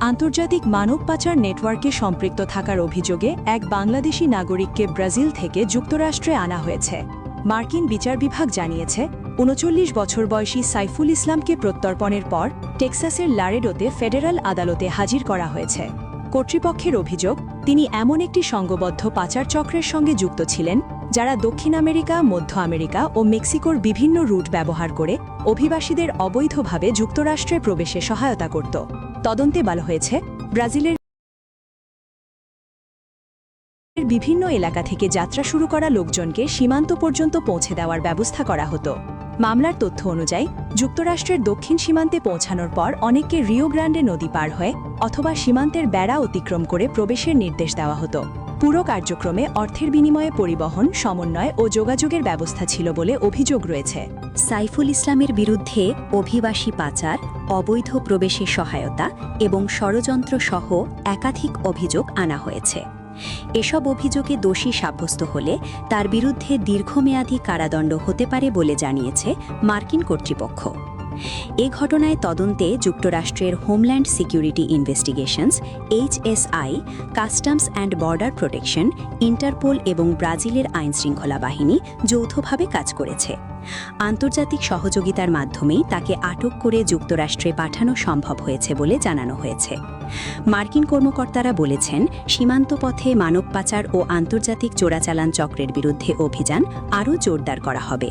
আন্তর্জাতিক মানব পাচার নেটওয়ার্কে সম্পৃক্ত থাকার অভিযোগে এক বাংলাদেশি নাগরিককে ব্রাজিল থেকে যুক্তরাষ্ট্রে আনা হয়েছে। মার্কিন বিচার বিভাগ জানিয়েছে, ৩৯ বছর বয়সী সাইফুল ইসলামকে প্রত্যর্পণের পর টেক্সাসের লারেডোতে ফেডারেল আদালতে হাজির করা হয়েছে। কর্তৃপক্ষের অভিযোগ, তিনি এমন একটি সংঘবদ্ধ পাচার চক্রের সঙ্গে যুক্ত ছিলেন যারা দক্ষিণ আমেরিকা, মধ্য আমেরিকা ও মেক্সিকোর বিভিন্ন রুট ব্যবহার করে অভিবাসীদের অবৈধভাবে যুক্তরাষ্ট্রে প্রবেশে সহায়তা করত। তদন্তে বলা হয়েছে, ব্রাজিলের বিভিন্ন এলাকা থেকে যাত্রা শুরু করা লোকজনকে সীমান্ত পর্যন্ত পৌঁছে দেওয়ার ব্যবস্থা করা হতো। মামলার তথ্য অনুযায়ী, যুক্তরাষ্ট্রের দক্ষিণ সীমান্তে পৌঁছানোর পর অনেককে রিও গ্রান্ডে নদী পার হয়ে অথবা সীমান্তের বেড়া অতিক্রম করে প্রবেশের নির্দেশ দেওয়া হতো। পুরো কার্যক্রমে অর্থের বিনিময়ে পরিবহন, সমন্বয় ও যোগাযোগের ব্যবস্থা ছিল বলে অভিযোগ রয়েছে। সাইফুল ইসলামের বিরুদ্ধে অভিবাসী পাচার, অবৈধ প্রবেশে সহায়তা এবং ষড়যন্ত্র সহ একাধিক অভিযোগ আনা হয়েছে। এসব অভিযোগে দোষী সাব্যস্ত হলে তার বিরুদ্ধে দীর্ঘমেয়াদী কারাদণ্ড হতে পারে বলে জানিয়েছে মার্কিন কর্তৃপক্ষ। এ ঘটনায় তদন্তে যুক্তরাষ্ট্রের homeland security investigations HSI, customs and border protection, Interpol এবং ব্রাজিলের আইনশৃঙ্খলা বাহিনী যৌথভাবে কাজ করেছে। আন্তর্জাতিক সহযোগিতার মাধ্যমেই তাকে আটক করে যুক্তরাষ্ট্রে পাঠানো সম্ভব হয়েছে বলে জানানো হয়েছে। মার্কিন কর্মকর্তারা বলেছেন, সীমান্ত পথে মানব পাচার ও আন্তর্জাতিক চোরাচালান চক্রের বিরুদ্ধে অভিযান আরও জোরদার করা হবে।